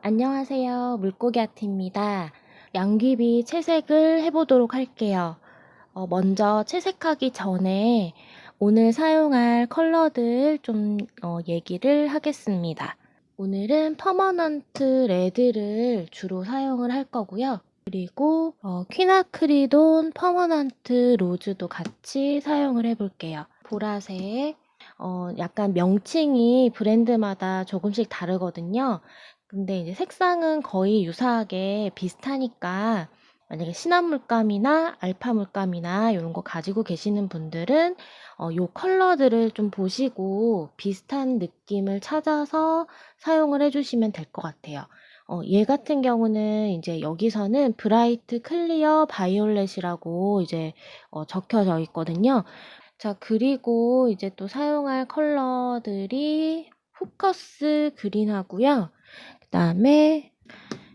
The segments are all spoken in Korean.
안녕하세요. 물고기 아트입니다. 양귀비 채색을 해보도록 할게요. 먼저 채색하기 전에 오늘 사용할 컬러들 좀 얘기를 하겠습니다. 오늘은 퍼머넌트 레드를 주로 사용을 할 거고요. 그리고 퀴나크리돈 퍼머넌트 로즈도 같이 사용을 해볼게요. 보라색, 약간 명칭이 브랜드마다 조금씩 다르거든요. 근데 이제 색상은 거의 유사하게 비슷하니까 만약에 진한 물감이나 알파 물감이나 이런 거 가지고 계시는 분들은 요 컬러들을 좀 보시고 비슷한 느낌을 찾아서 사용을 해주시면 될 것 같아요. 얘 같은 경우는 이제 여기서는 브라이트 클리어 바이올렛이라고 이제 적혀져 있거든요. 자, 그리고 이제 또 사용할 컬러들이 포커스 그린하고요. 그다음에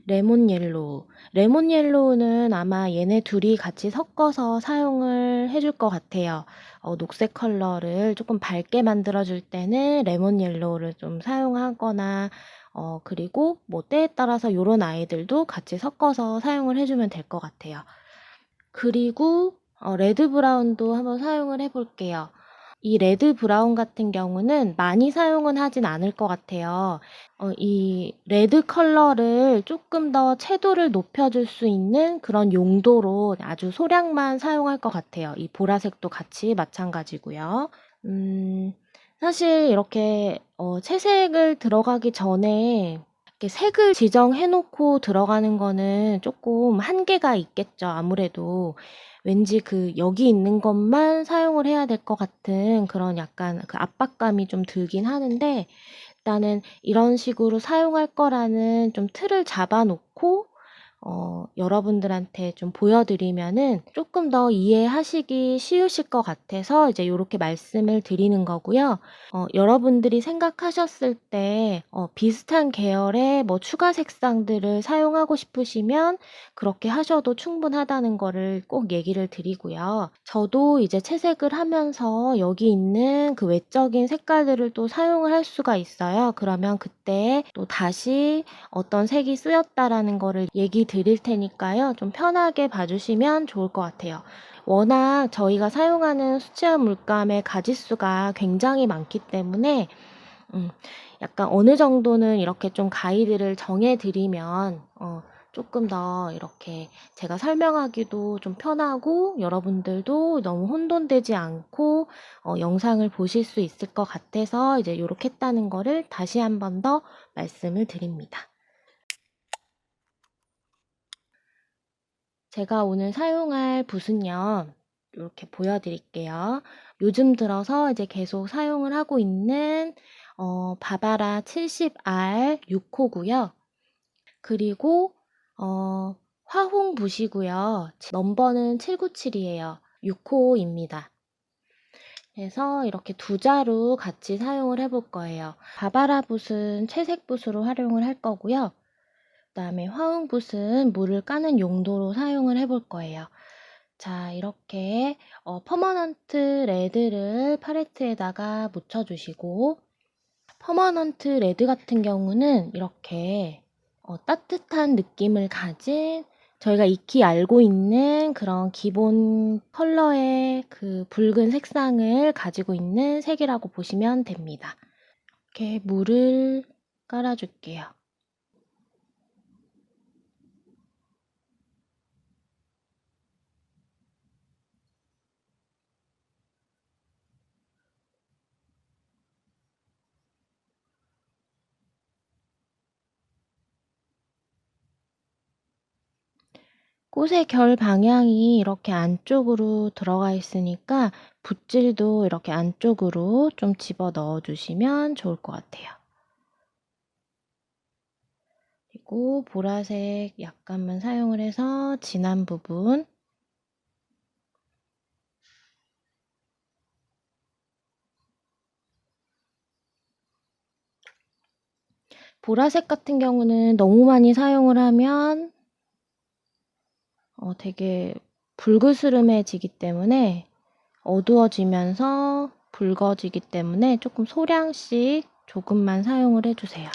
레몬 옐로우. 레몬 옐로우는 아마 얘네 둘이 같이 섞어서 사용을 해줄 것 같아요. 녹색 컬러를 조금 밝게 만들어줄 때는 레몬 옐로우를 좀 사용하거나 그리고 뭐 때에 따라서 요런 아이들도 같이 섞어서 사용을 해주면 될 것 같아요. 그리고 레드 브라운도 한번 사용을 해볼게요. 이 레드 브라운 같은 경우는 많이 사용은 하진 않을 것 같아요. 이 레드 컬러를 조금 더 채도를 높여줄 수 있는 그런 용도로 아주 소량만 사용할 것 같아요. 이 보라색도 같이 마찬가지고요. 사실 이렇게 채색을 들어가기 전에 이렇게 색을 지정해놓고 들어가는 거는 조금 한계가 있겠죠. 아무래도 왠지 여기 있는 것만 사용을 해야 될 것 같은 그런 약간 그 압박감이 좀 들긴 하는데, 일단은 이런 식으로 사용할 거라는 좀 틀을 잡아놓고 여러분들한테 좀 보여드리면은 조금 더 이해하시기 쉬우실 것 같아서 이제 요렇게 말씀을 드리는 거고요. 여러분들이 생각하셨을 때 비슷한 계열의 뭐 추가 색상들을 사용하고 싶으시면 그렇게 하셔도 충분하다는 거를 꼭 얘기를 드리고요. 저도 이제 채색을 하면서 여기 있는 그 외적인 색깔들을 또 사용을 할 수가 있어요. 그러면 그때 또 다시 어떤 색이 쓰였다라는 거를 얘기 드릴 테니까요. 좀 편하게 봐주시면 좋을 것 같아요. 워낙 저희가 사용하는 수채화 물감의 가지수가 굉장히 많기 때문에 약간 어느 정도는 이렇게 좀 가이드를 정해드리면 조금 더 이렇게 제가 설명하기도 좀 편하고 여러분들도 너무 혼돈되지 않고 영상을 보실 수 있을 것 같아서 이제 이렇게 했다는 거를 다시 한 번 더 말씀을 드립니다. 제가 오늘 사용할 붓은요, 이렇게 보여드릴게요. 요즘 들어서 이제 계속 사용을 하고 있는 바바라 70R 6호고요. 그리고 화홍 붓이고요. 넘버는 797이에요. 6호입니다. 그래서 이렇게 두 자루 같이 사용을 해볼 거예요. 바바라 붓은 채색 붓으로 활용을 할 거고요. 그다음에 화홍 붓은 물을 까는 용도로 사용을 해볼 거예요. 자, 이렇게 퍼머넌트 레드를 팔레트에다가 묻혀주시고, 퍼머넌트 레드 같은 경우는 이렇게 따뜻한 느낌을 가진 저희가 익히 알고 있는 그런 기본 컬러의 그 붉은 색상을 가지고 있는 색이라고 보시면 됩니다. 이렇게 물을 깔아줄게요. 꽃의 결 방향이 이렇게 안쪽으로 들어가 있으니까 붓질도 이렇게 안쪽으로 좀 집어 넣어 주시면 좋을 것 같아요. 그리고 보라색 약간만 사용을 해서 진한 부분, 보라색 같은 경우는 너무 많이 사용을 하면 되게 붉으스름해지기 때문에 어두워지면서 붉어지기 때문에 조금 소량씩 조금만 사용을 해주세요.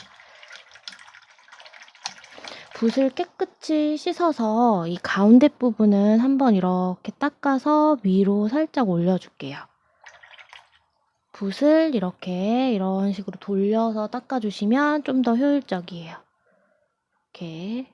붓을 깨끗이 씻어서 이 가운데 부분은 한번 이렇게 닦아서 위로 살짝 올려줄게요. 붓을 이런 식으로 돌려서 닦아주시면 좀 더 효율적이에요. 이렇게.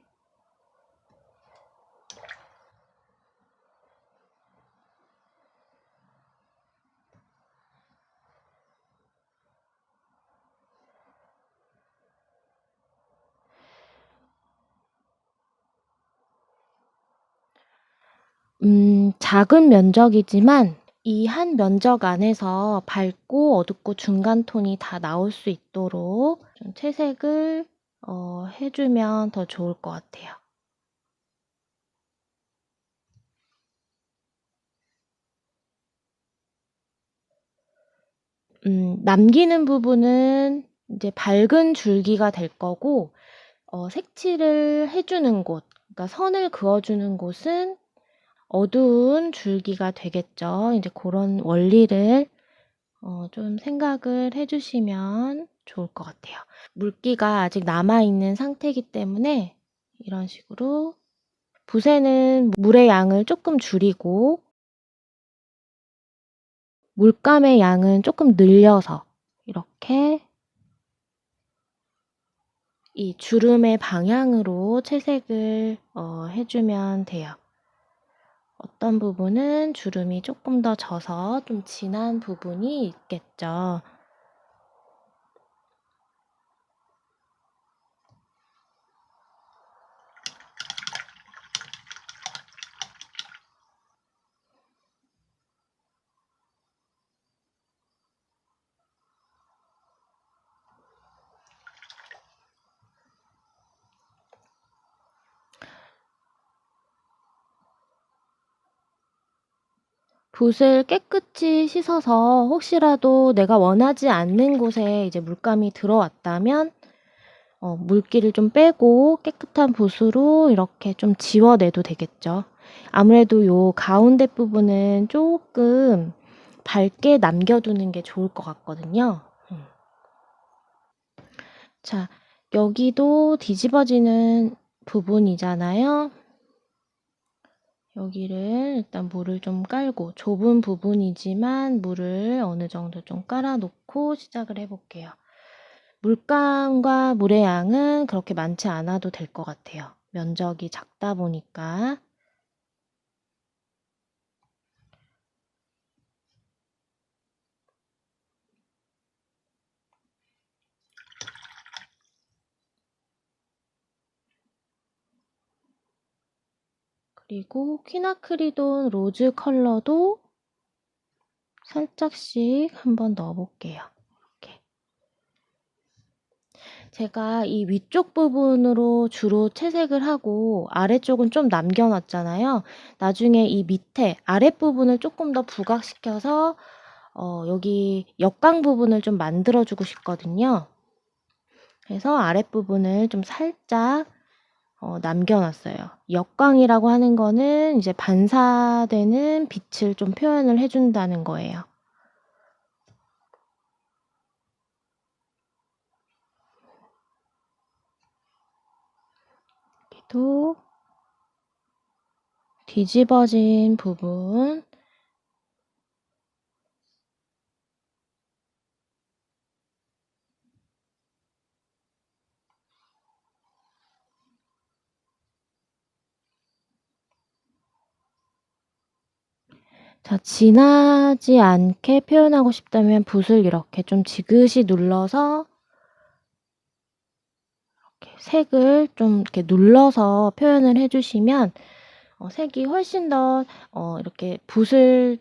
작은 면적이지만 이 한 면적 안에서 밝고 어둡고 중간 톤이 다 나올 수 있도록 좀 채색을 해주면 더 좋을 것 같아요. 남기는 부분은 이제 밝은 줄기가 될 거고, 색칠을 해주는 곳, 그러니까 선을 그어주는 곳은 어두운 줄기가 되겠죠. 이제 그런 원리를 좀 생각을 해주시면 좋을 것 같아요. 물기가 아직 남아있는 상태이기 때문에 이런 식으로 붓에는 물의 양을 조금 줄이고 물감의 양은 조금 늘려서 이렇게 이 주름의 방향으로 채색을 해주면 돼요. 어떤 부분은 주름이 조금 더 져서 좀 진한 부분이 있겠죠. 붓을 깨끗이 씻어서 혹시라도 내가 원하지 않는 곳에 이제 물감이 들어왔다면 물기를 좀 빼고 깨끗한 붓으로 이렇게 좀 지워내도 되겠죠. 아무래도 요 가운데 부분은 조금 밝게 남겨두는 게 좋을 것 같거든요. 자, 여기도 뒤집어지는 부분이잖아요. 여기를 일단 물을 좀 깔고 좁은 부분이지만 물을 어느 정도 좀 깔아 놓고 시작을 해볼게요. 물감과 물의 양은 그렇게 많지 않아도 될 것 같아요. 면적이 작다 보니까. 그리고 퀴나크리돈 로즈 컬러도 살짝씩 한번 넣어볼게요. 이렇게. 제가 이 위쪽 부분으로 주로 채색을 하고 아래쪽은 좀 남겨놨잖아요. 나중에 이 밑에 아랫부분을 조금 더 부각시켜서 여기 역광 부분을 좀 만들어주고 싶거든요. 그래서 아랫부분을 좀 살짝 남겨놨어요. 역광이라고 하는 거는 이제 반사되는 빛을 좀 표현을 해준다는 거예요. 여기도 뒤집어진 부분 자, 진하지 않게 표현하고 싶다면 붓을 이렇게 좀 지그시 눌러서 이렇게 색을 좀 이렇게 눌러서 표현을 해주시면 색이 훨씬 더 이렇게 붓을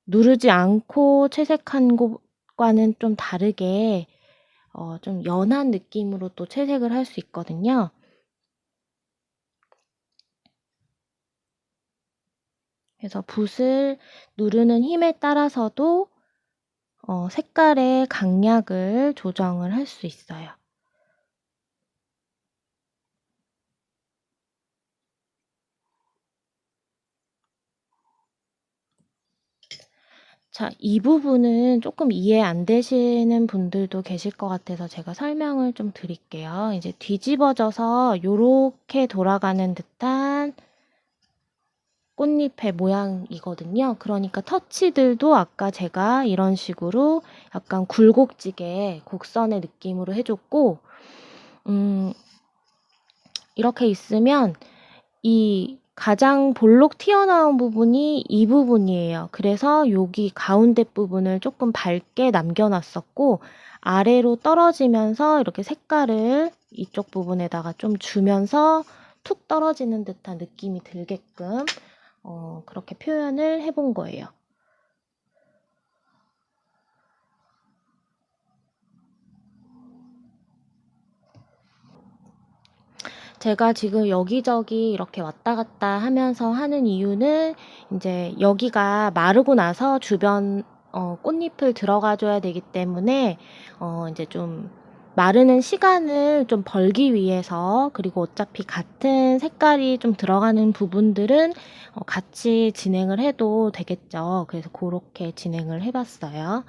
누르지 않고 채색한 것과는 좀 다르게 좀 연한 느낌으로 또 채색을 할 수 있거든요. 그래서 붓을 누르는 힘에 따라서도 색깔의 강약을 조정을 할 수 있어요. 자, 이 부분은 조금 이해 안 되시는 분들도 계실 것 같아서 제가 설명을 좀 드릴게요. 이제 뒤집어져서 요렇게 돌아가는 듯한 꽃잎의 모양이거든요. 그러니까 터치들도 아까 제가 이런 식으로 약간 굴곡지게 곡선의 느낌으로 해줬고, 이렇게 있으면 이 가장 볼록 튀어나온 부분이 이 부분이에요. 그래서 여기 가운데 부분을 조금 밝게 남겨놨었고, 아래로 떨어지면서 이렇게 색깔을 이쪽 부분에다가 좀 주면서 툭 떨어지는 듯한 느낌이 들게끔 그렇게 표현을 해본 거예요. 제가 지금 여기저기 이렇게 왔다 갔다 하면서 하는 이유는 이제 여기가 마르고 나서 주변 꽃잎을 들어가 줘야 되기 때문에 이제 좀 마르는 시간을 좀 벌기 위해서, 그리고 어차피 같은 색깔이 좀 들어가는 부분들은 같이 진행을 해도 되겠죠. 그래서 그렇게 진행을 해봤어요.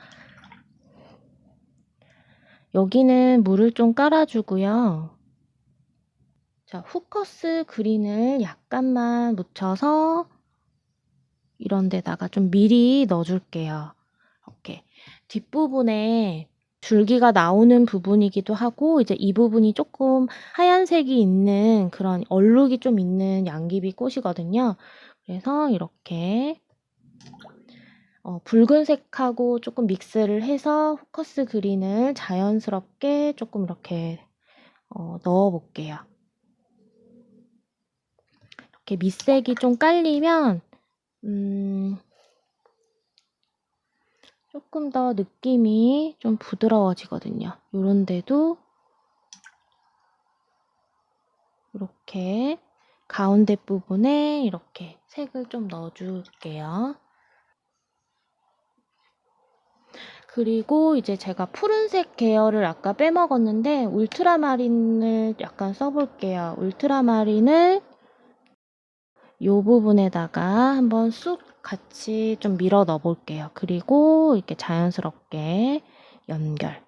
여기는 물을 좀 깔아주고요. 자, 후커스 그린을 약간만 묻혀서 이런 데다가 좀 미리 넣어줄게요. 이렇게 뒷부분에 줄기가 나오는 부분이기도 하고, 이제 이 부분이 조금 하얀색이 있는 그런 얼룩이 좀 있는 양귀비 꽃이거든요. 그래서 이렇게 붉은색하고 조금 믹스를 해서 후커스 그린을 자연스럽게 조금 이렇게 넣어볼게요. 이렇게 밑색이 좀 깔리면 조금 더 느낌이 좀 부드러워지거든요. 요런 데도 이렇게 가운데 부분에 이렇게 색을 좀 넣어줄게요. 그리고 이제 제가 푸른색 계열을 아까 빼먹었는데 울트라마린을 약간 써볼게요. 울트라마린을 요 부분에다가 한번 쑥 같이 좀 밀어 넣어 볼게요. 그리고 이렇게 자연스럽게 연결.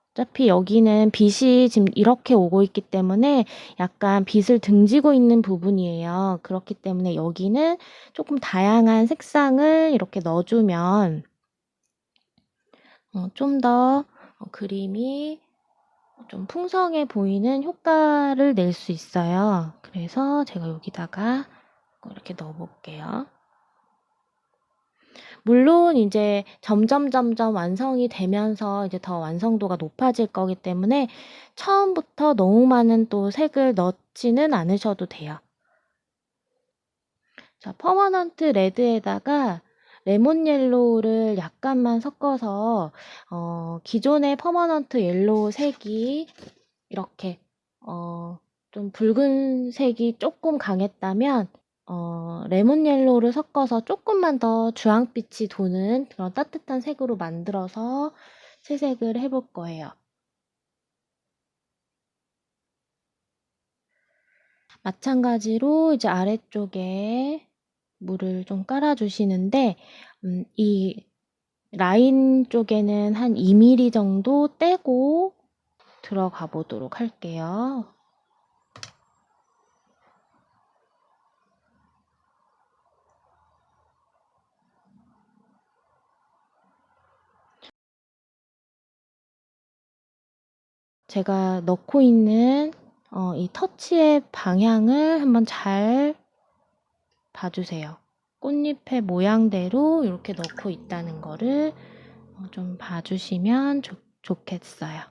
어차피 여기는 빛이 지금 이렇게 오고 있기 때문에 약간 빛을 등지고 있는 부분이에요. 그렇기 때문에 여기는 조금 다양한 색상을 이렇게 넣어주면 좀 더 그림이 좀 풍성해 보이는 효과를 낼 수 있어요. 그래서 제가 여기다가 이렇게 넣어 볼게요. 물론 이제 점점 완성이 되면서 이제 더 완성도가 높아질 거기 때문에 처음부터 너무 많은 또 색을 넣지는 않으셔도 돼요. 자, 퍼머넌트 레드에다가 레몬 옐로우를 약간만 섞어서 기존의 퍼머넌트 옐로우 색이 이렇게 좀 붉은색이 조금 강했다면 레몬 옐로우를 섞어서 조금만 더 주황빛이 도는 그런 따뜻한 색으로 만들어서 채색을 해볼 거예요. 마찬가지로 이제 아래쪽에 물을 좀 깔아주시는데 이 라인 쪽에는 한 2mm 정도 떼고 들어가 보도록 할게요. 제가 넣고 있는 이 터치의 방향을 한번 잘 봐주세요. 꽃잎의 모양대로 이렇게 넣고 있다는 거를 좀 봐주시면 좋겠어요.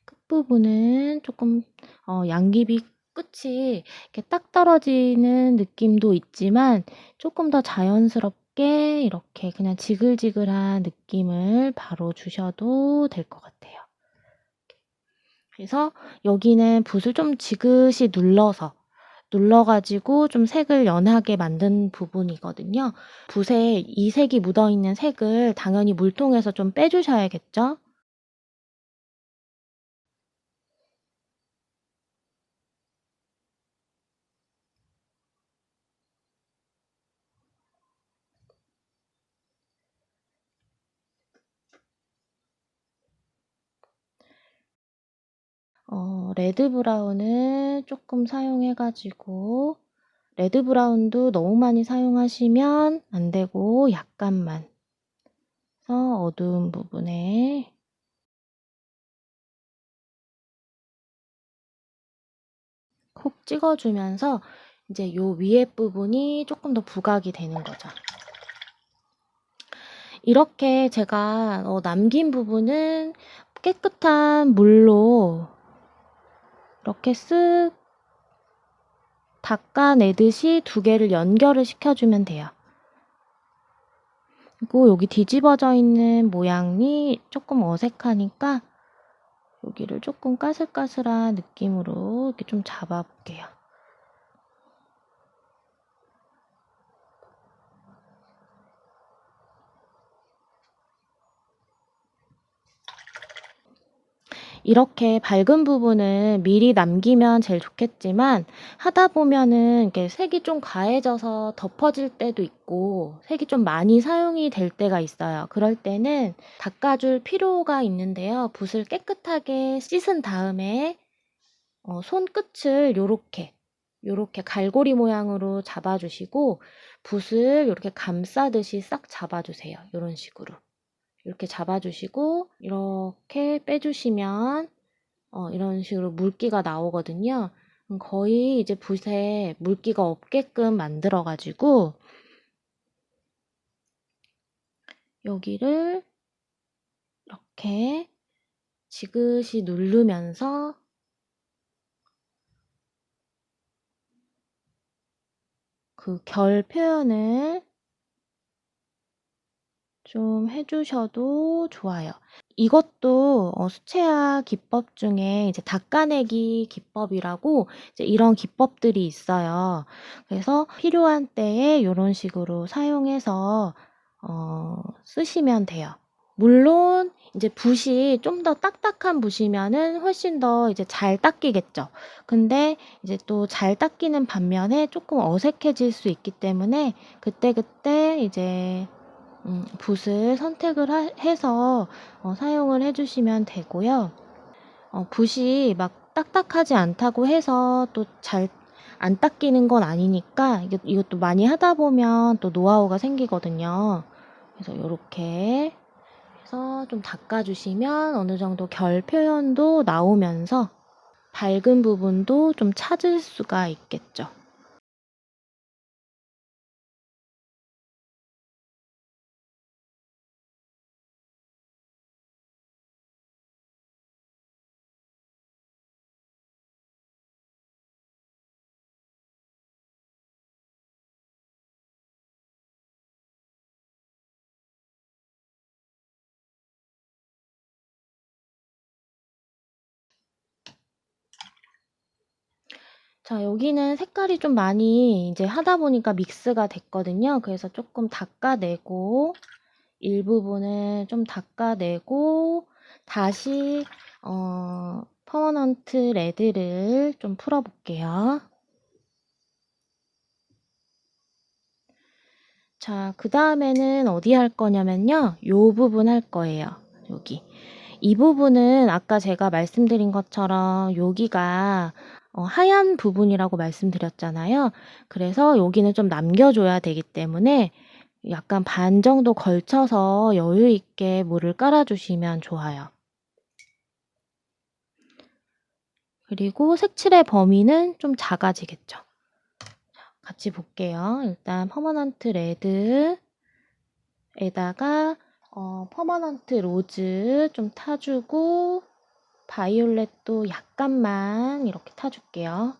끝부분은 조금 양귀비 끝이 이렇게 딱 떨어지는 느낌도 있지만 조금 더 자연스럽게 이렇게 그냥 지글지글한 느낌을 바로 주셔도 될 것 같아요. 그래서 여기는 붓을 좀 지그시 눌러가지고 좀 색을 연하게 만든 부분이거든요. 붓에 이 색이 묻어있는 색을 당연히 물통에서 좀 빼주셔야겠죠? 레드 브라운을 조금 사용해가지고, 레드 브라운도 너무 많이 사용하시면 안 되고 약간만 해서 어두운 부분에 콕 찍어주면서 이제 요 위에 부분이 조금 더 부각이 되는 거죠. 이렇게 제가 남긴 부분은 깨끗한 물로 이렇게 쓱 닦아내듯이 두 개를 연결을 시켜주면 돼요. 그리고 여기 뒤집어져 있는 모양이 조금 어색하니까 여기를 조금 까슬까슬한 느낌으로 이렇게 좀 잡아볼게요. 이렇게 밝은 부분은 미리 남기면 제일 좋겠지만 하다 보면은 이렇게 색이 좀 과해져서 덮어질 때도 있고 색이 좀 많이 사용이 될 때가 있어요. 그럴 때는 닦아줄 필요가 있는데요. 붓을 깨끗하게 씻은 다음에 손끝을 요렇게 갈고리 모양으로 잡아주시고 붓을 이렇게 감싸듯이 싹 잡아주세요. 이런 식으로. 이렇게 잡아주시고 이렇게 빼주시면 이런 식으로 물기가 나오거든요. 거의 이제 붓에 물기가 없게끔 만들어가지고 여기를 이렇게 지그시 누르면서 그 결 표현을 좀 해주셔도 좋아요. 이것도 수채화 기법 중에 이제 닦아내기 기법이라고 이제 이런 기법들이 있어요. 그래서 필요한 때에 이런 식으로 사용해서 쓰시면 돼요. 물론 이제 붓이 좀 더 딱딱한 붓이면은 훨씬 더 이제 잘 닦이겠죠. 근데 이제 또 잘 닦이는 반면에 조금 어색해질 수 있기 때문에 그때그때 이제 붓을 선택을 해서 사용을 해주시면 되고요. 붓이 막 딱딱하지 않다고 해서 또 잘 안 닦이는 건 아니니까 이것도 많이 하다 보면 또 노하우가 생기거든요. 그래서 이렇게 해서 좀 닦아주시면 어느 정도 결 표현도 나오면서 밝은 부분도 좀 찾을 수가 있겠죠. 자, 여기는 색깔이 좀 많이 이제 하다 보니까 믹스가 됐거든요. 그래서 조금 닦아내고 일부분을 좀 닦아내고 다시 퍼머넌트 레드를 좀 풀어볼게요. 자, 그 다음에는 어디 할 거냐면요. 요 부분 할 거예요. 여기. 이 부분은 아까 제가 말씀드린 것처럼 여기가 하얀 부분이라고 말씀드렸잖아요. 그래서 여기는 좀 남겨줘야 되기 때문에 약간 반 정도 걸쳐서 여유 있게 물을 깔아주시면 좋아요. 그리고 색칠의 범위는 좀 작아지겠죠. 같이 볼게요. 일단 퍼머넌트 레드에다가 퍼머넌트 로즈 좀 타주고 바이올렛도 약간만 이렇게 타줄게요.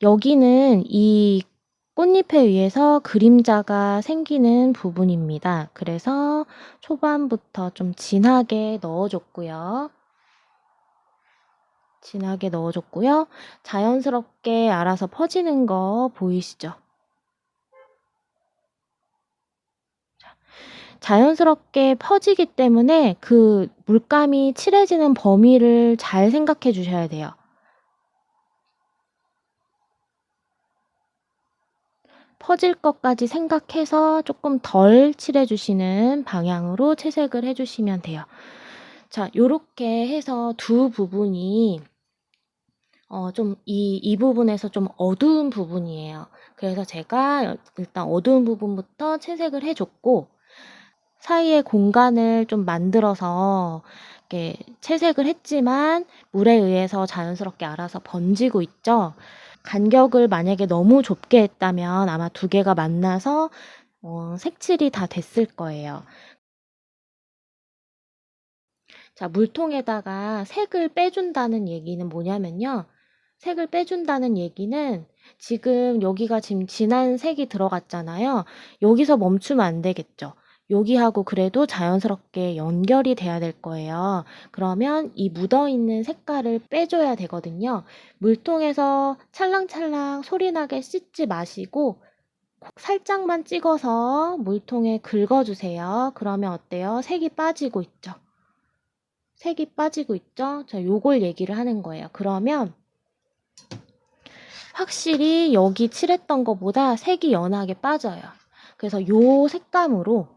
여기는 이 꽃잎에 의해서 그림자가 생기는 부분입니다. 그래서 초반부터 좀 진하게 넣어줬고요. 자연스럽게 알아서 퍼지는 거 보이시죠? 자연스럽게 퍼지기 때문에 그 물감이 칠해지는 범위를 잘 생각해 주셔야 돼요. 퍼질 것까지 생각해서 조금 덜 칠해주시는 방향으로 채색을 해주시면 돼요. 자, 요렇게 해서 두 부분이 좀 이 부분에서 좀 어두운 부분이에요. 그래서 제가 일단 어두운 부분부터 채색을 해줬고, 사이에 공간을 좀 만들어서 이렇게 채색을 했지만 물에 의해서 자연스럽게 알아서 번지고 있죠. 간격을 만약에 너무 좁게 했다면 아마 두 개가 만나서 색칠이 다 됐을 거예요. 자, 물통에다가 색을 빼준다는 얘기는 뭐냐면요. 색을 빼준다는 얘기는 지금 여기가 지금 진한 색이 들어갔잖아요. 여기서 멈추면 안 되겠죠. 여기하고 그래도 자연스럽게 연결이 돼야 될 거예요. 그러면 이 묻어있는 색깔을 빼줘야 되거든요. 물통에서 찰랑찰랑 소리나게 씻지 마시고 살짝만 찍어서 물통에 긁어주세요. 그러면 어때요? 색이 빠지고 있죠. 색이 빠지고 있죠? 자, 요걸 얘기를 하는 거예요. 그러면 확실히 여기 칠했던 것보다 색이 연하게 빠져요. 그래서 요 색감으로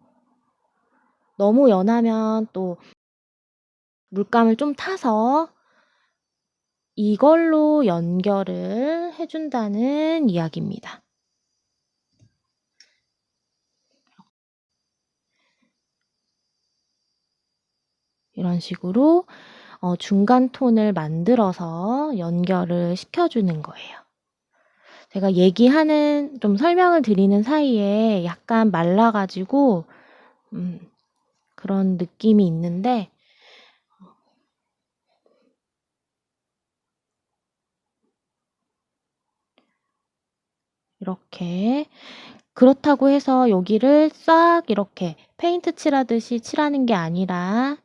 너무 연하면 또 물감을 좀 타서 이걸로 연결을 해준다는 이야기입니다. 이런 식으로 중간 톤을 만들어서 연결을 시켜주는 거예요. 제가 얘기하는, 좀 설명을 드리는 사이에 약간 말라가지고, 그런 느낌이 있는데, 이렇게. 그렇다고 해서 여기를 싹 이렇게 페인트 칠하듯이 칠하는 게 아니라,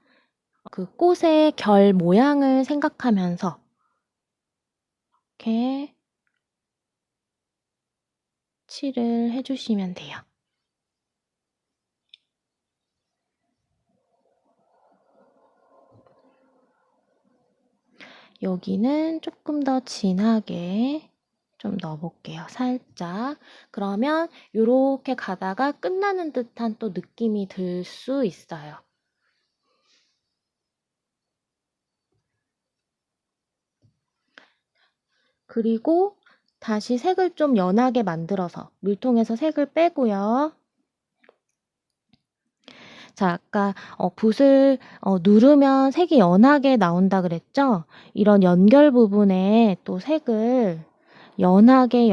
그 꽃의 결 모양을 생각하면서, 이렇게 칠을 해주시면 돼요. 여기는 조금 더 진하게 좀 넣어볼게요. 살짝. 그러면 이렇게 가다가 끝나는 듯한 또 느낌이 들 수 있어요. 그리고 다시 색을 좀 연하게 만들어서 물통에서 색을 빼고요. 자, 아까 붓을 누르면 색이 연하게 나온다 그랬죠? 이런 연결 부분에 또 색을 연하게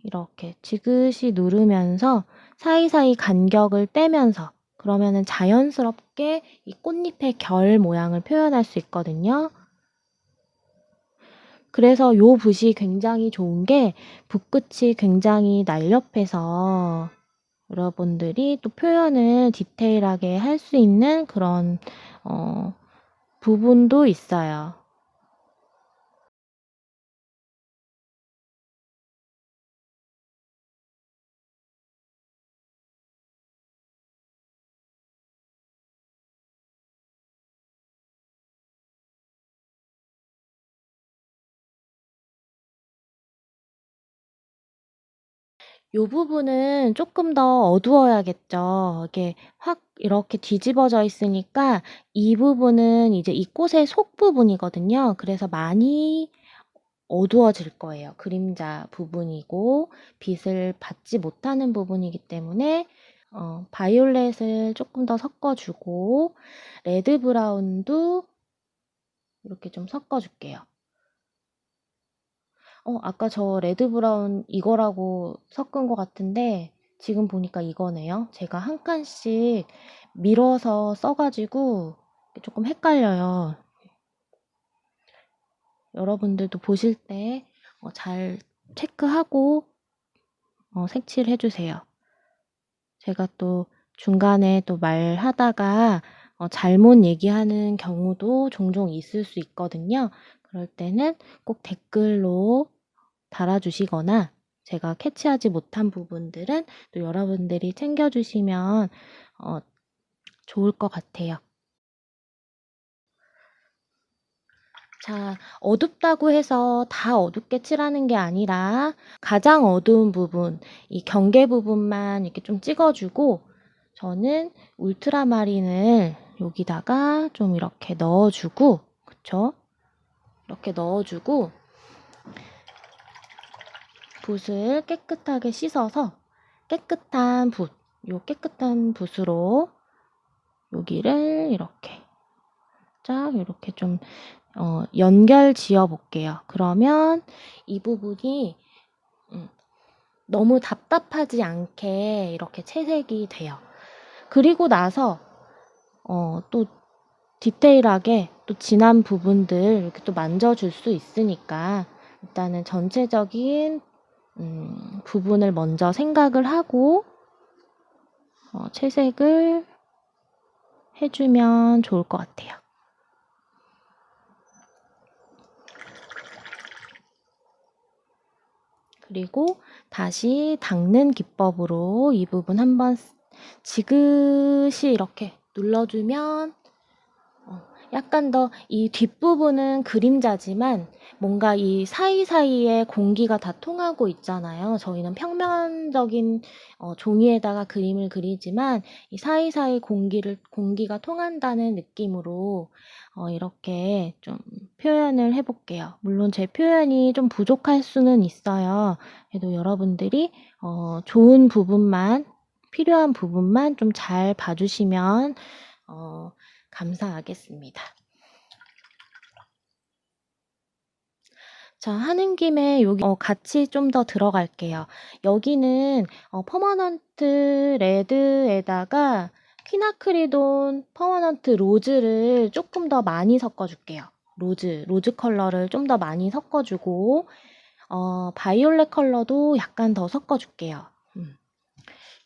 이렇게 지그시 누르면서 사이사이 간격을 떼면서, 그러면은 자연스럽게 이 꽃잎의 결 모양을 표현할 수 있거든요. 그래서 요 붓이 굉장히 좋은 게 붓끝이 굉장히 날렵해서 여러분들이 또 표현을 디테일하게 할 수 있는 그런 부분도 있어요. 요 부분은 조금 더 어두워야겠죠. 이게 확 이렇게 뒤집어져 있으니까 이 부분은 이제 이 꽃의 속 부분이거든요. 그래서 많이 어두워질 거예요. 그림자 부분이고 빛을 받지 못하는 부분이기 때문에 바이올렛을 조금 더 섞어주고 레드 브라운도 이렇게 좀 섞어줄게요. 아까 저 레드 브라운 이거라고 섞은 것 같은데 지금 보니까 이거네요. 제가 한 칸씩 밀어서 써가지고 조금 헷갈려요. 여러분들도 보실 때 잘 체크하고 색칠 해주세요. 제가 또 중간에 또 말하다가 잘못 얘기하는 경우도 종종 있을 수 있거든요. 그럴 때는 꼭 댓글로 달아주시거나 제가 캐치하지 못한 부분들은 또 여러분들이 챙겨주시면 좋을 것 같아요. 자, 어둡다고 해서 다 어둡게 칠하는 게 아니라 가장 어두운 부분, 이 경계 부분만 이렇게 좀 찍어주고, 저는 울트라마린을 여기다가 좀 이렇게 넣어주고, 그쵸? 이렇게 넣어주고, 붓을 깨끗하게 씻어서 깨끗한 붓, 요 깨끗한 붓으로 여기를 이렇게 쫙 이렇게 좀 연결 지어 볼게요. 그러면 이 부분이 너무 답답하지 않게 이렇게 채색이 돼요. 그리고 나서 또 디테일하게 또 진한 부분들 이렇게 또 만져줄 수 있으니까 일단은 전체적인 부분을 먼저 생각을 하고 채색을 해주면 좋을 것 같아요. 그리고 다시 닦는 기법으로 이 부분 한번 지그시 이렇게 눌러주면 약간 더 이 뒷부분은 그림자지만 뭔가 이 사이사이에 공기가 다 통하고 있잖아요. 저희는 평면적인 종이에다가 그림을 그리지만 이 사이사이 공기가 통한다는 느낌으로 이렇게 좀 표현을 해볼게요. 물론 제 표현이 좀 부족할 수는 있어요. 그래도 여러분들이 좋은 부분만, 필요한 부분만 좀 잘 봐주시면 감사하겠습니다. 자, 하는 김에 여기 같이 좀 더 들어갈게요. 여기는 퍼머넌트 레드에다가 퀴나크리돈 퍼머넌트 로즈를 조금 더 많이 섞어줄게요. 로즈 컬러를 좀 더 많이 섞어주고 바이올렛 컬러도 약간 더 섞어줄게요.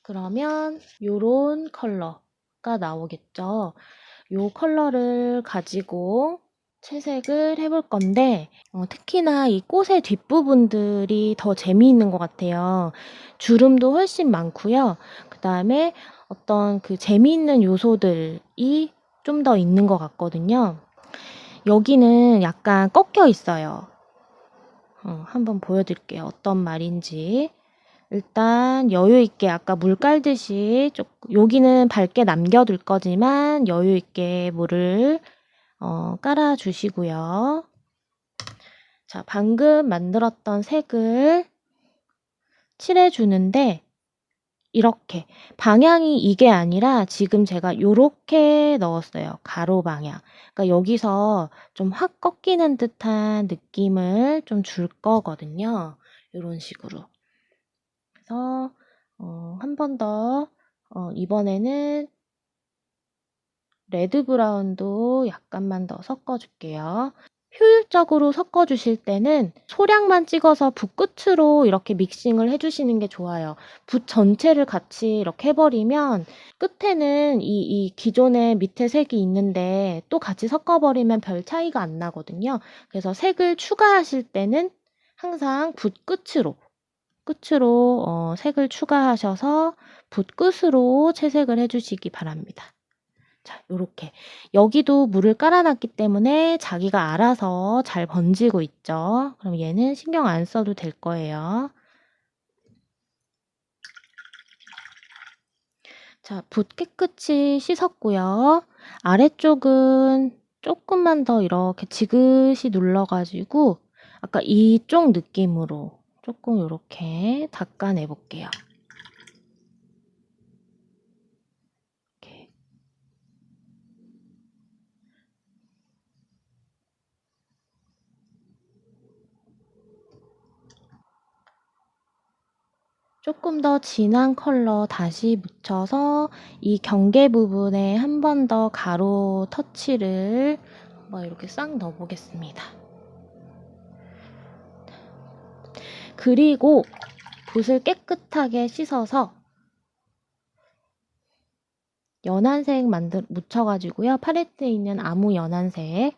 그러면 요런 컬러가 나오겠죠. 요 컬러를 가지고 채색을 해볼 건데 특히나 이 꽃의 뒷부분들이 더 재미있는 것 같아요. 주름도 훨씬 많고요. 그 다음에 어떤 그 재미있는 요소들이 좀 더 있는 것 같거든요. 여기는 약간 꺾여 있어요. 한번 보여드릴게요. 어떤 말인지. 일단 여유 있게 아까 물 깔듯이 여기는 밝게 남겨둘 거지만 여유 있게 물을 깔아 주시고요. 자, 방금 만들었던 색을 칠해 주는데 이렇게 방향이 이게 아니라 지금 제가 요렇게 넣었어요. 가로 방향. 그러니까 여기서 좀 확 꺾이는 듯한 느낌을 좀 줄 거거든요. 요런 식으로. 그래서 한 번 더 이번에는 레드 브라운도 약간만 더 섞어줄게요. 효율적으로 섞어주실 때는 소량만 찍어서 붓 끝으로 이렇게 믹싱을 해주시는 게 좋아요. 붓 전체를 같이 이렇게 해버리면 끝에는 이 기존에 밑에 색이 있는데 또 같이 섞어버리면 별 차이가 안 나거든요. 그래서 색을 추가하실 때는 항상 붓 끝으로 색을 추가하셔서 붓 끝으로 채색을 해주시기 바랍니다. 자, 요렇게. 여기도 물을 깔아놨기 때문에 자기가 알아서 잘 번지고 있죠. 그럼 얘는 신경 안 써도 될 거예요. 자, 붓 깨끗이 씻었고요. 아래쪽은 조금만 더 이렇게 지그시 눌러가지고 아까 이쪽 느낌으로 조금 이렇게 닦아내 볼게요. 조금 더 진한 컬러 다시 묻혀서 이 경계 부분에 한 번 더 가로 터치를 한번 이렇게 싹 넣어보겠습니다. 그리고 붓을 깨끗하게 씻어서 연한색 묻혀가지고요. 팔레트에 있는 아무 연한색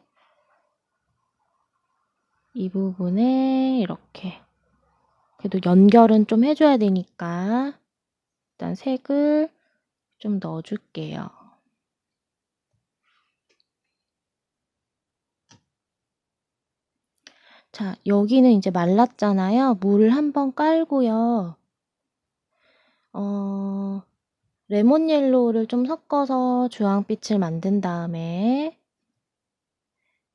이 부분에 이렇게 그래도 연결은 좀 해줘야 되니까 일단 색을 좀 넣어줄게요. 자, 여기는 이제 말랐잖아요. 물을 한번 깔고요. 레몬 옐로우를 좀 섞어서 주황빛을 만든 다음에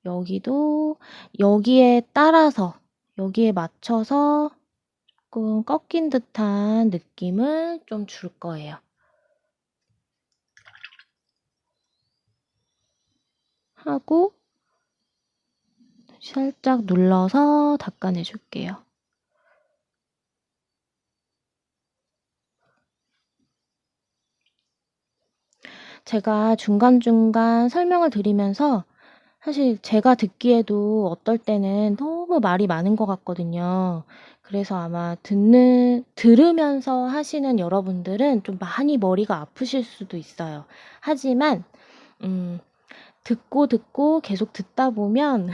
여기도 여기에 따라서 여기에 맞춰서 조금 꺾인 듯한 느낌을 좀 줄 거예요. 하고 살짝 눌러서 닦아내 줄게요. 제가 중간중간 설명을 드리면서 사실 제가 듣기에도 어떨 때는 너무 말이 많은 것 같거든요. 그래서 아마 들으면서 하시는 여러분들은 좀 많이 머리가 아프실 수도 있어요. 하지만 듣고 계속 듣다 보면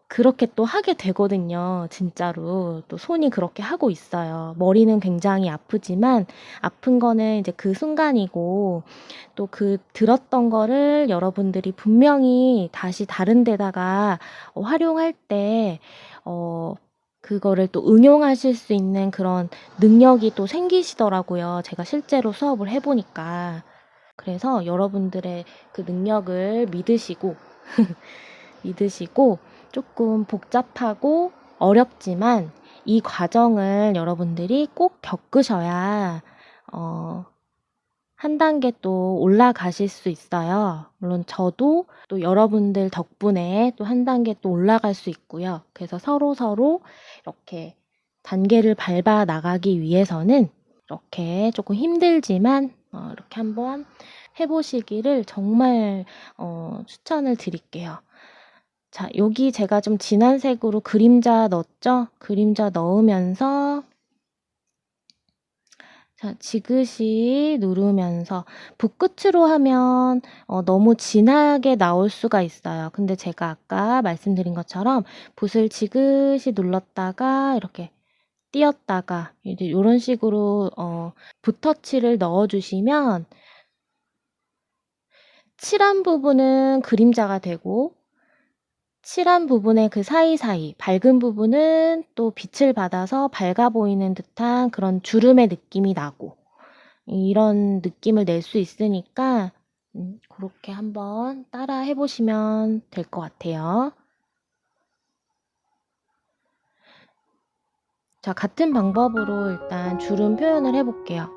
그렇게 또 하게 되거든요. 진짜로. 또 손이 그렇게 하고 있어요. 머리는 굉장히 아프지만 아픈 거는 이제 그 순간이고 또 그 들었던 거를 여러분들이 분명히 다시 다른 데다가 활용할 때 그거를 또 응용하실 수 있는 그런 능력이 또 생기시더라고요. 제가 실제로 수업을 해 보니까. 그래서 여러분들의 그 능력을 믿으시고 조금 복잡하고 어렵지만 이 과정을 여러분들이 꼭 겪으셔야 한 단계 또 올라가실 수 있어요. 물론 저도 또 여러분들 덕분에 또 한 단계 또 올라갈 수 있고요. 그래서 서로 이렇게 단계를 밟아 나가기 위해서는 이렇게 조금 힘들지만 이렇게 한번 해보시기를 정말 추천을 드릴게요. 자, 여기 제가 좀 진한 색으로 그림자 넣었죠? 그림자 넣으면서 자, 지그시 누르면서 붓끝으로 하면 너무 진하게 나올 수가 있어요. 근데 제가 아까 말씀드린 것처럼 붓을 지그시 눌렀다가 이렇게 띄었다가 이제 이런 식으로 붓터치를 넣어주시면 칠한 부분은 그림자가 되고 칠한 부분의 그 사이사이 밝은 부분은 또 빛을 받아서 밝아 보이는 듯한 그런 주름의 느낌이 나고 이런 느낌을 낼 수 있으니까 그렇게 한번 따라 해보시면 될 것 같아요. 자, 같은 방법으로 일단 주름 표현을 해볼게요.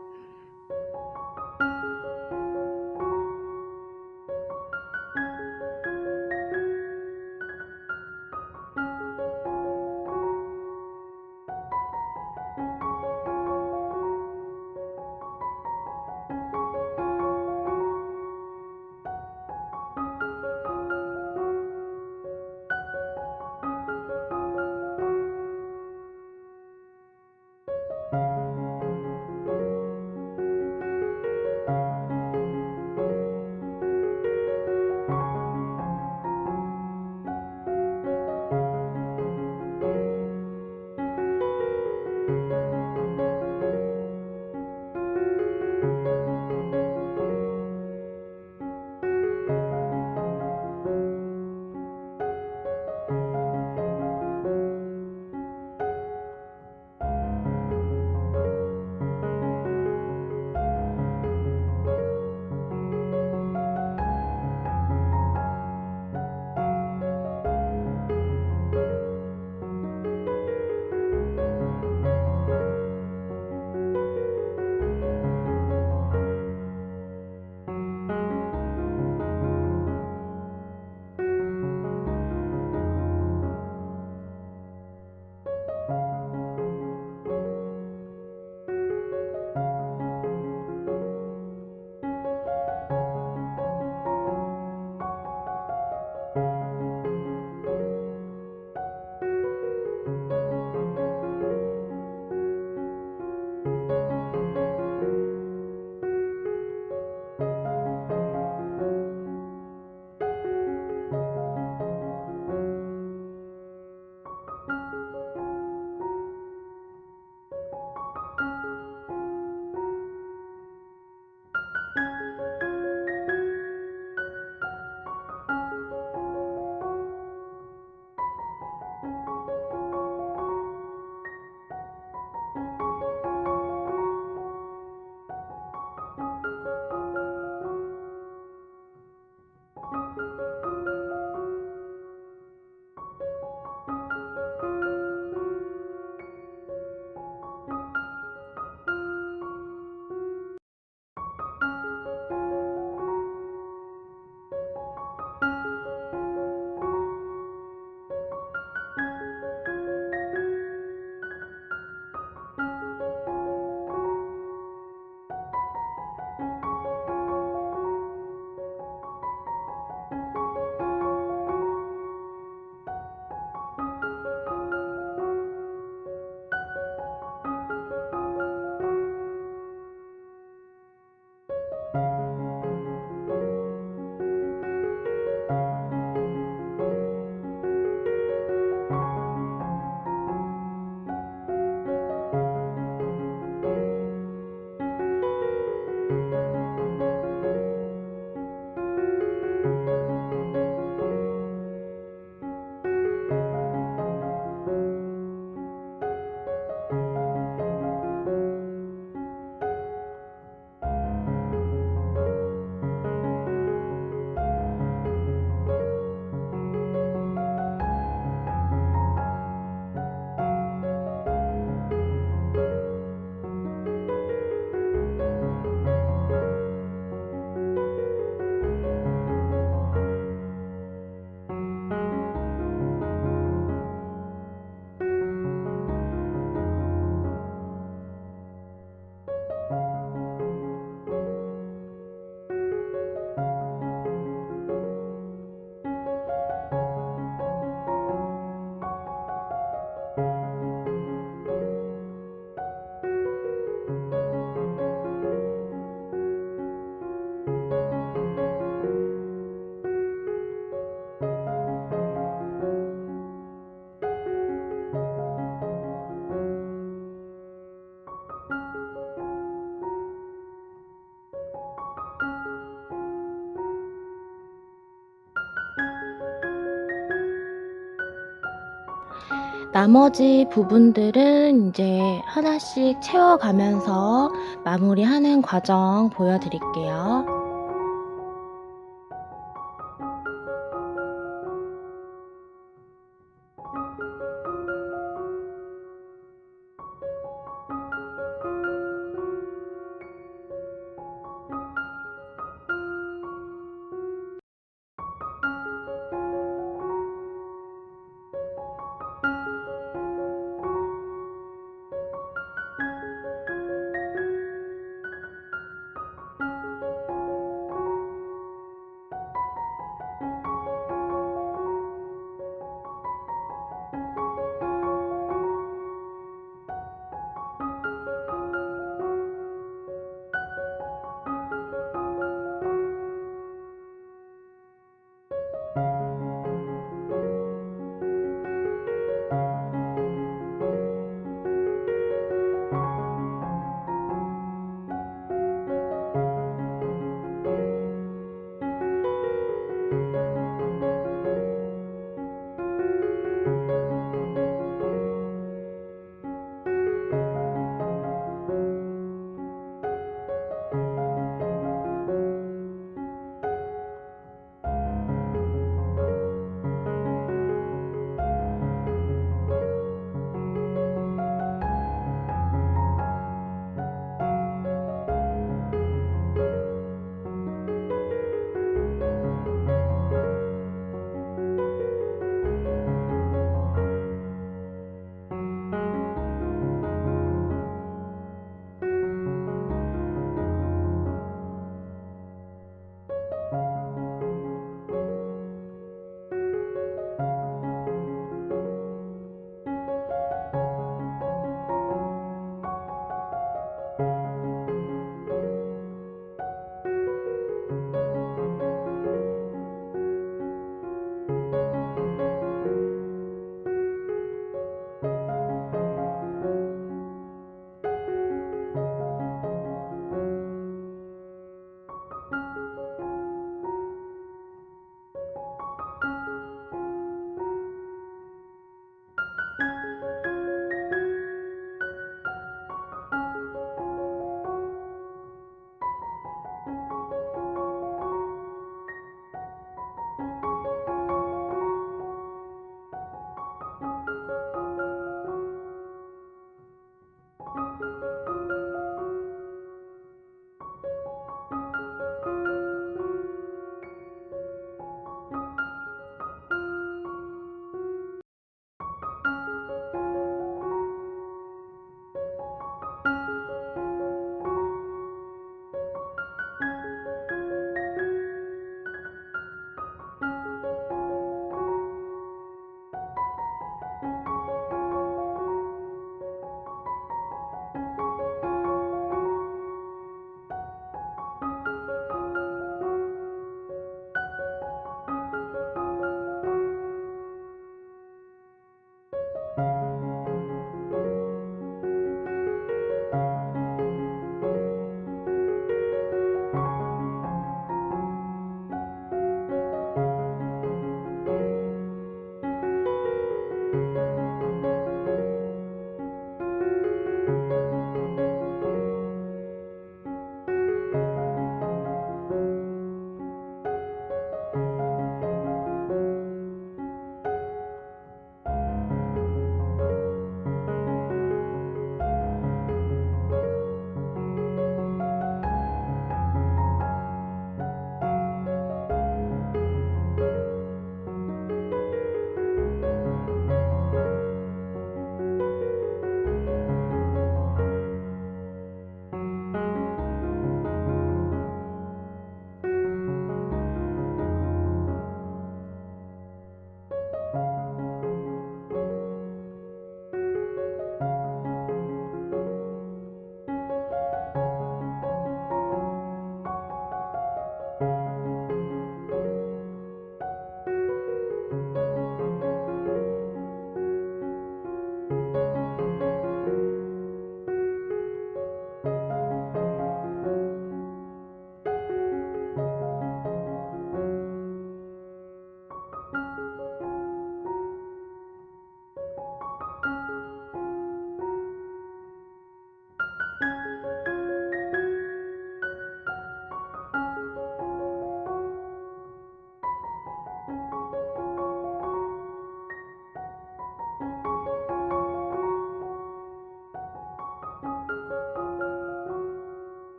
나머지 부분들은 이제 하나씩 채워가면서 마무리하는 과정 보여드릴게요.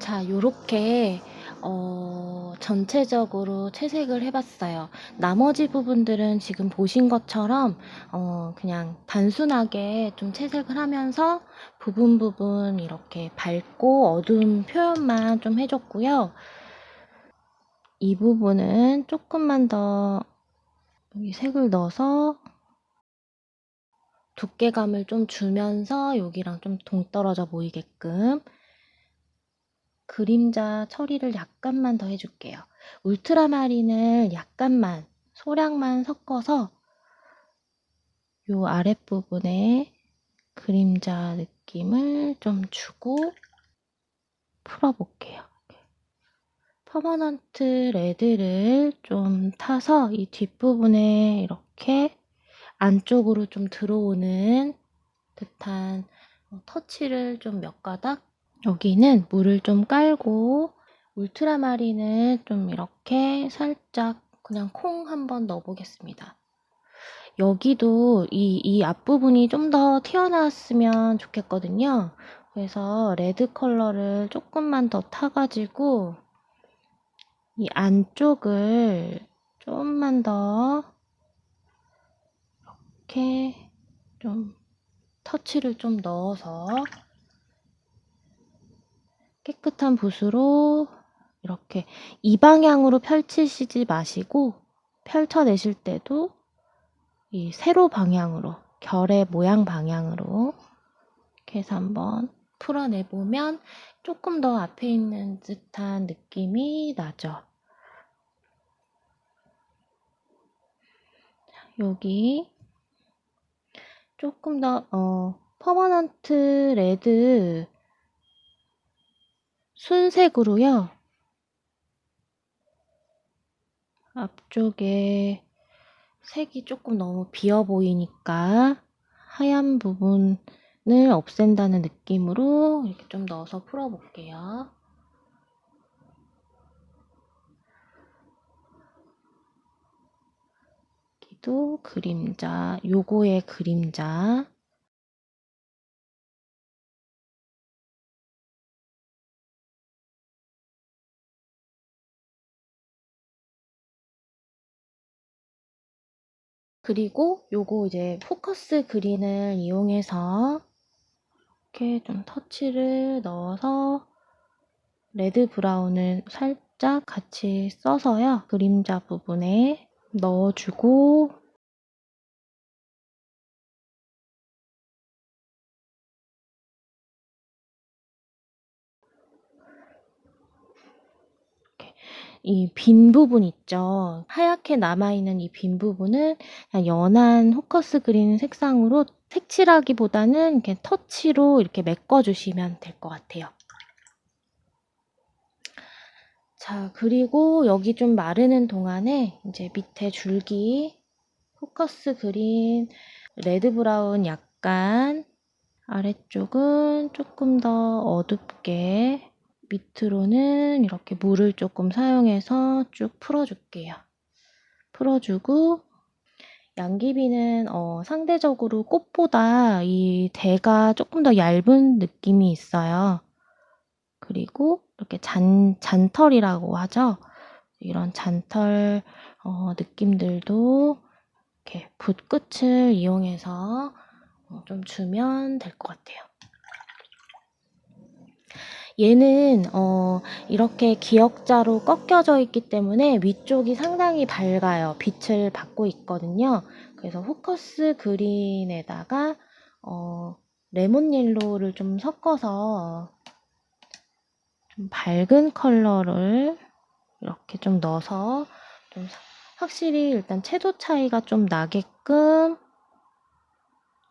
자, 요렇게 전체적으로 채색을 해봤어요. 나머지 부분들은 지금 보신 것처럼 그냥 단순하게 좀 채색을 하면서 부분 이렇게 밝고 어두운 표현만 좀 해줬고요. 이 부분은 조금만 더 여기 색을 넣어서 두께감을 좀 주면서 여기랑 좀 동떨어져 보이게끔 그림자 처리를 약간만 더 해줄게요. 울트라마린을 약간만, 소량만 섞어서 요 아랫부분에 그림자 느낌을 좀 주고 풀어볼게요. 퍼머넌트 레드를 좀 타서 이 뒷부분에 이렇게 안쪽으로 좀 들어오는 듯한 터치를 좀 몇 가닥, 여기는 물을 좀 깔고 울트라마린을 좀 이렇게 살짝 그냥 콩 한번 넣어보겠습니다. 여기도 이 앞부분이 좀 더 튀어나왔으면 좋겠거든요. 그래서 레드 컬러를 조금만 더 타가지고 이 안쪽을 좀만 더 이렇게 좀 터치를 좀 넣어서 깨끗한 붓으로 이렇게 이 방향으로 펼치시지 마시고 펼쳐내실 때도 이 세로 방향으로, 결의 모양 방향으로 이렇게 해서 한번 풀어내보면 조금 더 앞에 있는 듯한 느낌이 나죠. 여기 조금 더 퍼머넌트 레드 순색으로요. 앞쪽에 색이 조금 너무 비어 보이니까 하얀 부분을 없앤다는 느낌으로 이렇게 좀 넣어서 풀어볼게요. 여기도 그림자, 요거의 그림자. 그리고 요거 이제 포커스 그린을 이용해서 이렇게 좀 터치를 넣어서 레드 브라운을 살짝 같이 써서요. 그림자 부분에 넣어주고 이 빈 부분 있죠. 하얗게 남아있는 이 빈 부분은 그냥 연한 호커스 그린 색상으로 색칠하기보다는 이렇게 터치로 이렇게 메꿔주시면 될 것 같아요. 자, 그리고 여기 좀 마르는 동안에 이제 밑에 줄기 포커스 그린, 레드 브라운 약간, 아래쪽은 조금 더 어둡게, 밑으로는 이렇게 물을 조금 사용해서 쭉 풀어줄게요. 풀어주고 양귀비는 상대적으로 꽃보다 이 대가 조금 더 얇은 느낌이 있어요. 그리고 이렇게 잔털이라고 하죠. 이런 잔털 느낌들도 이렇게 붓끝을 이용해서 좀 주면 될 것 같아요. 얘는 이렇게 기역자로 꺾여져 있기 때문에 위쪽이 상당히 밝아요. 빛을 받고 있거든요. 그래서 포커스 그린에다가 레몬 옐로우를 좀 섞어서 좀 밝은 컬러를 이렇게 좀 넣어서 좀 확실히 일단 채도 차이가 좀 나게끔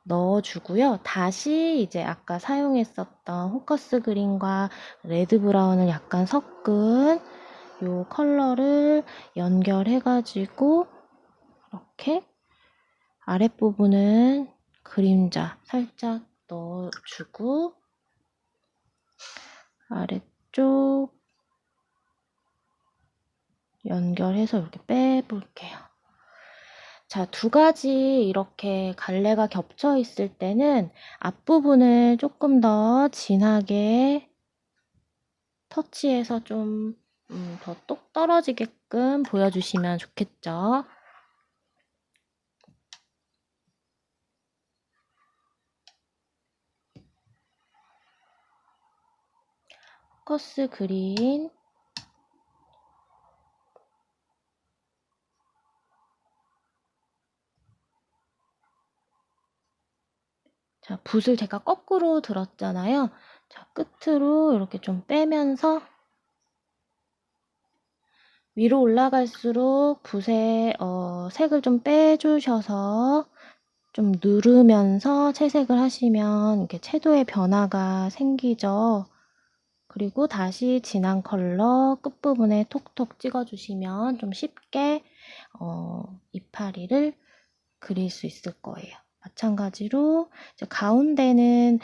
넣어주고요. 다시 이제 아까 사용했었던 호커스 그린과 레드 브라운을 약간 섞은 요 컬러를 연결해가지고 이렇게 아랫부분은 그림자 살짝 넣어주고 아래쪽 연결해서 이렇게 빼볼게요. 자, 두 가지 이렇게 갈래가 겹쳐 있을 때는 앞부분을 조금 더 진하게 터치해서 좀 더 똑 떨어지게끔 보여주시면 좋겠죠. 포커스 그린. 자, 붓을 제가 거꾸로 들었잖아요. 자, 끝으로 이렇게 좀 빼면서 위로 올라갈수록 붓에 색을 좀 빼주셔서 좀 누르면서 채색을 하시면 이렇게 채도의 변화가 생기죠. 그리고 다시 진한 컬러 끝부분에 톡톡 찍어주시면 좀 쉽게 이파리를 그릴 수 있을 거예요. 마찬가지로 이제 가운데는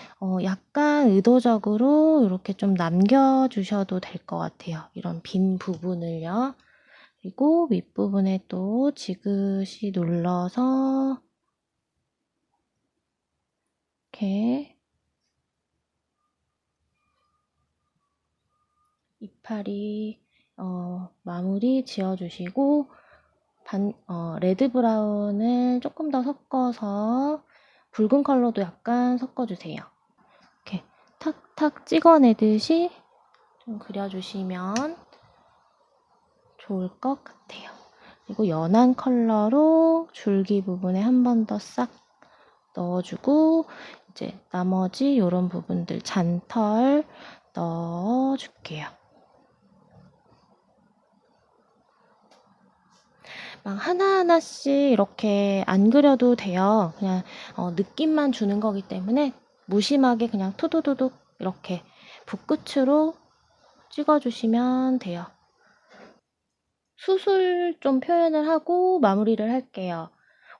약간 의도적으로 이렇게 좀 남겨주셔도 될 것 같아요. 이런 빈 부분을요. 그리고 윗부분에 또 지그시 눌러서 이렇게 이파리 마무리 지어주시고 레드 브라운을 조금 더 섞어서 붉은 컬러도 약간 섞어주세요. 이렇게 탁탁 찍어내듯이 좀 그려주시면 좋을 것 같아요. 그리고 연한 컬러로 줄기 부분에 한 번 더 싹 넣어주고 이제 나머지 이런 부분들 잔털 넣어줄게요. 막 하나하나씩 이렇게 안 그려도 돼요. 그냥 느낌만 주는 거기 때문에 무심하게 그냥 투두두둑 이렇게 붓끝으로 찍어주시면 돼요. 수술 좀 표현을 하고 마무리를 할게요.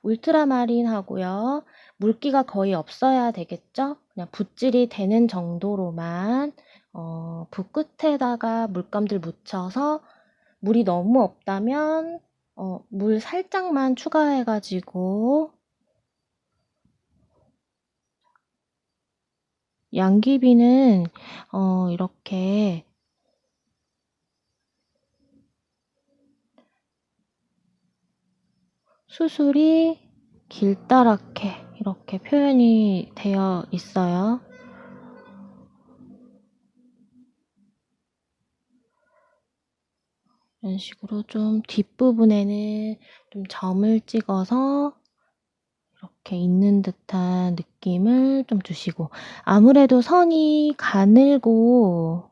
울트라마린 하고요. 물기가 거의 없어야 되겠죠? 그냥 붓질이 되는 정도로만 붓끝에다가 물감들 묻혀서 물이 너무 없다면 물 살짝만 추가해가지고 양귀비는 이렇게 수술이 길다랗게 이렇게 표현이 되어 있어요. 이런 식으로 좀 뒷부분에는 좀 점을 찍어서 이렇게 있는 듯한 느낌을 좀 주시고 아무래도 선이 가늘고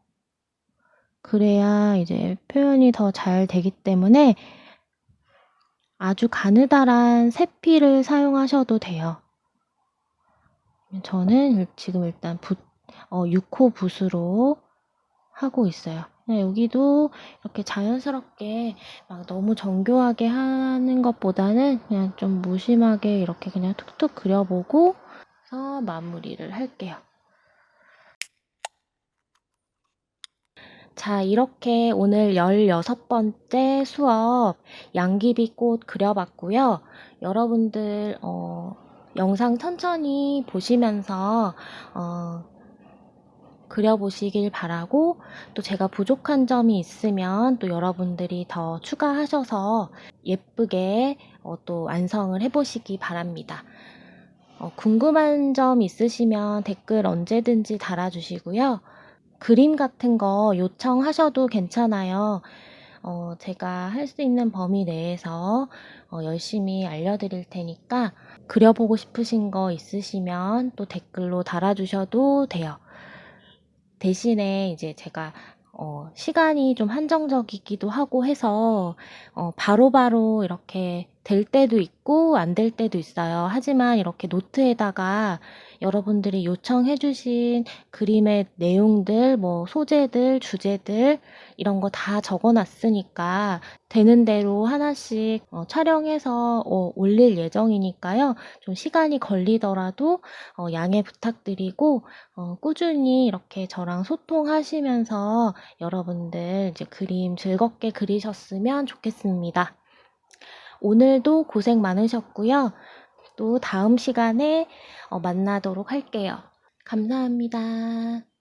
그래야 이제 표현이 더 잘 되기 때문에 아주 가느다란 세필을 사용하셔도 돼요. 저는 지금 일단 6호 붓으로 하고 있어요. 여기도 이렇게 자연스럽게 막 너무 정교하게 하는 것보다는 그냥 좀 무심하게 이렇게 그냥 툭툭 그려보고 해서 마무리를 할게요. 자, 이렇게 오늘 16번째 수업 양귀비꽃 그려봤고요. 여러분들 영상 천천히 보시면서 그려보시길 바라고 또 제가 부족한 점이 있으면 또 여러분들이 더 추가하셔서 예쁘게 또 완성을 해보시기 바랍니다. 궁금한 점 있으시면 댓글 언제든지 달아주시고요. 그림 같은 거 요청하셔도 괜찮아요. 제가 할 수 있는 범위 내에서 열심히 알려드릴 테니까 그려보고 싶으신 거 있으시면 또 댓글로 달아주셔도 돼요. 대신에 이제 제가 시간이 좀 한정적이기도 하고 해서 바로바로 이렇게 될 때도 있고 안 될 때도 있어요. 하지만 이렇게 노트에다가 여러분들이 요청해 주신 그림의 내용들, 뭐 소재들, 주제들 이런 거 다 적어 놨으니까 되는 대로 하나씩 촬영해서 올릴 예정이니까요. 좀 시간이 걸리더라도 양해 부탁드리고 꾸준히 이렇게 저랑 소통하시면서 여러분들 이제 그림 즐겁게 그리셨으면 좋겠습니다. 오늘도 고생 많으셨고요. 또 다음 시간에 만나도록 할게요. 감사합니다.